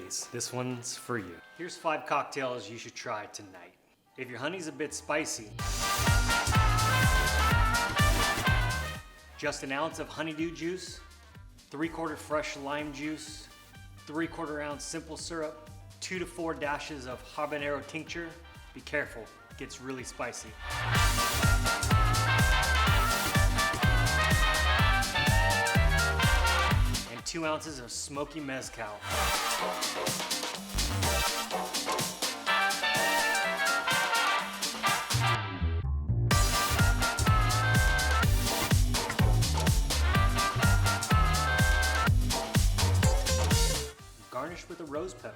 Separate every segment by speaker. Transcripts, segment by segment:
Speaker 1: ladies, this one's for you. Here's 5 cocktails you should try tonight. If your honey's a bit spicy, just an ounce of honeydew juice, 3/4 fresh lime juice, 3/4 ounce simple syrup, 2 to 4 dashes of habanero tincture. Be careful, it gets really spicy. And 2 ounces of smoky mezcal. Garnish with a rose petal.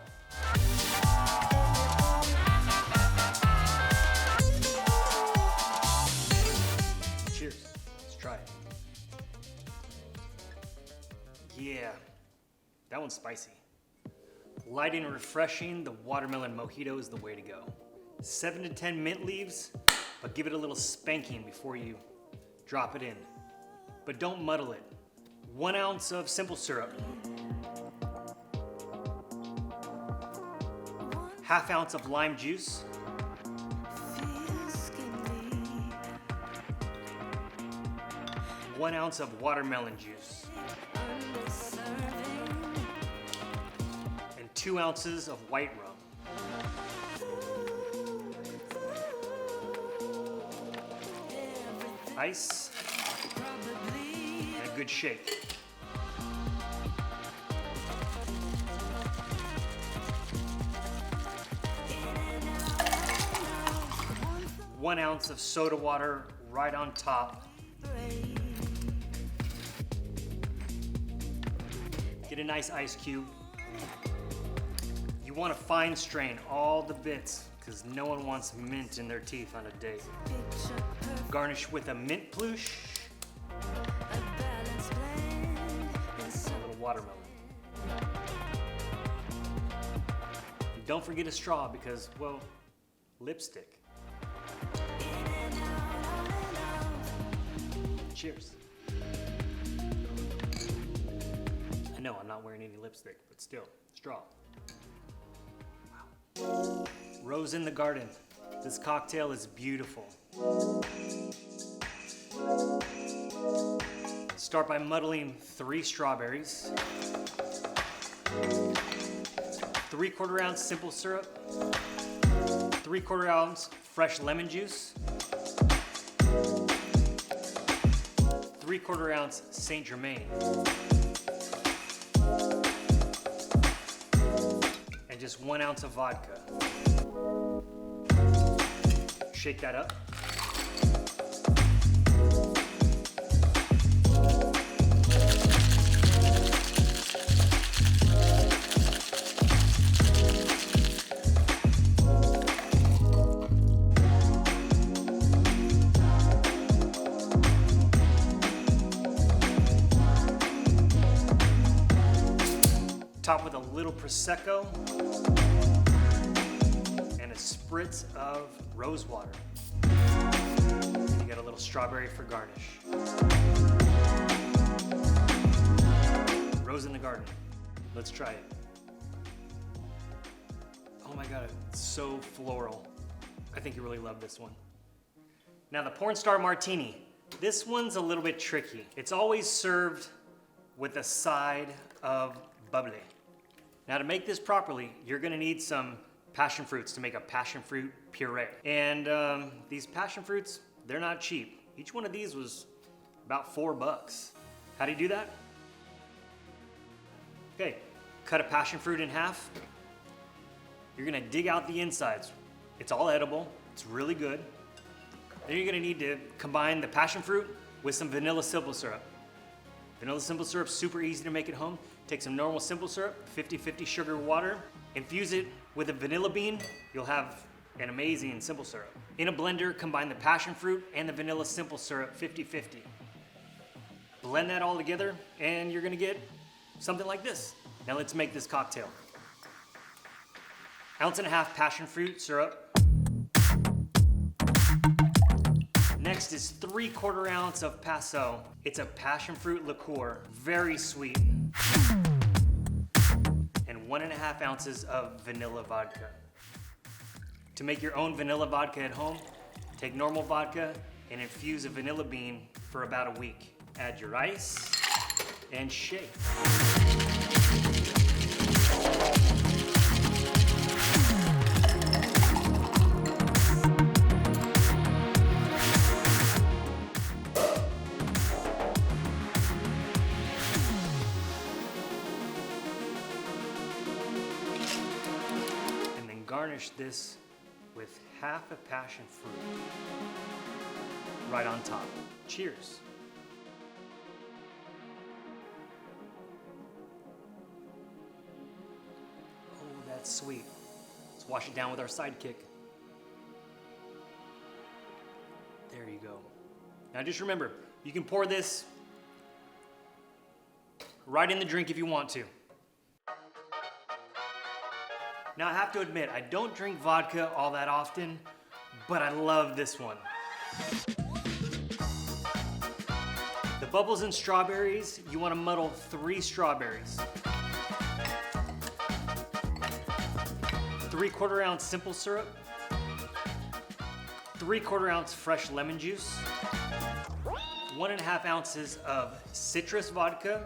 Speaker 1: Cheers. Let's try it. Yeah, that one's spicy. Light and refreshing, the watermelon mojito is the way to go. 7 to 10 mint leaves, but give it a little spanking before you drop it in. But don't muddle it. 1 ounce of simple syrup. 1/2 ounce of lime juice. 1 ounce of watermelon juice. And 2 ounces of white rum. Ice. And a good shake. One ounce of soda water right on top. Get a nice ice cube. You want to fine strain all the bits because no one wants mint in their teeth on a date. Garnish with a mint plush. A little watermelon. And don't forget a straw because, well, lipstick. Cheers. I know I'm not wearing any lipstick, but still, straw. Wow. Rose in the garden. This cocktail is beautiful. Start by muddling 3 strawberries, 3/4 ounce simple syrup, 3/4 ounce fresh lemon juice, 3/4 ounce Saint Germain, and just 1 ounce of vodka. Shake that up. Top with a little Prosecco and a spritz of rose water. And you got a little strawberry for garnish. Rose in the garden. Let's try it. Oh my God, it's so floral. I think you really love this one. Now the Pornstar Martini. This one's a little bit tricky. It's always served with a side of bubbly. Now to make this properly, you're gonna need some passion fruits to make a passion fruit puree. And these passion fruits, they're not cheap. Each one of these was about $4. How do you do that? Okay, cut a passion fruit in half. You're gonna dig out the insides. It's all edible, it's really good. Then you're gonna need to combine the passion fruit with some vanilla simple syrup. Vanilla simple syrup, super easy to make at home. Take some normal simple syrup, 50-50 sugar water, infuse it with a vanilla bean, you'll have an amazing simple syrup. In a blender, combine the passion fruit and the vanilla simple syrup 50-50. Blend that all together and you're gonna get something like this. Now let's make this cocktail. 1.5 ounces passion fruit syrup. Next is 3/4 ounce of Passao. It's a passion fruit liqueur, very sweet. And 1.5 ounces of vanilla vodka. To make your own vanilla vodka at home, take normal vodka and infuse a vanilla bean for about a week. Add your ice and shake. And then garnish this with half a passion fruit right on top. Cheers. Oh, that's sweet. Let's wash it down with our sidekick. There you go. Now just remember, you can pour this right in the drink if you want to. Now I have to admit, I don't drink vodka all that often, but I love this one. The bubbles and strawberries, you want to muddle 3 strawberries. 3/4 ounce simple syrup. 3/4 ounce fresh lemon juice. 1.5 ounces of citrus vodka.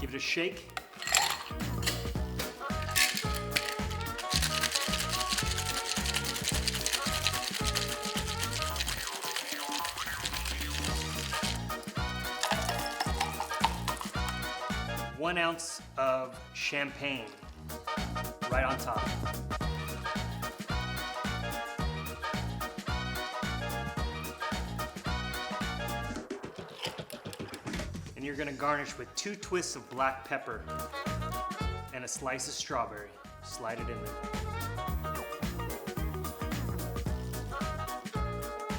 Speaker 1: Give it a shake. One ounce of champagne right on top. And you're gonna garnish with 2 twists of black pepper and a slice of strawberry. Slide it in there.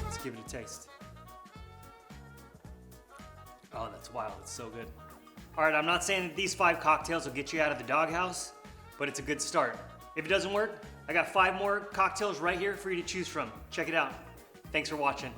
Speaker 1: Let's give it a taste. Oh, that's wild, it's so good. All right, I'm not saying that these 5 cocktails will get you out of the doghouse, but it's a good start. If it doesn't work, I got 5 more cocktails right here for you to choose from. Check it out. Thanks for watching.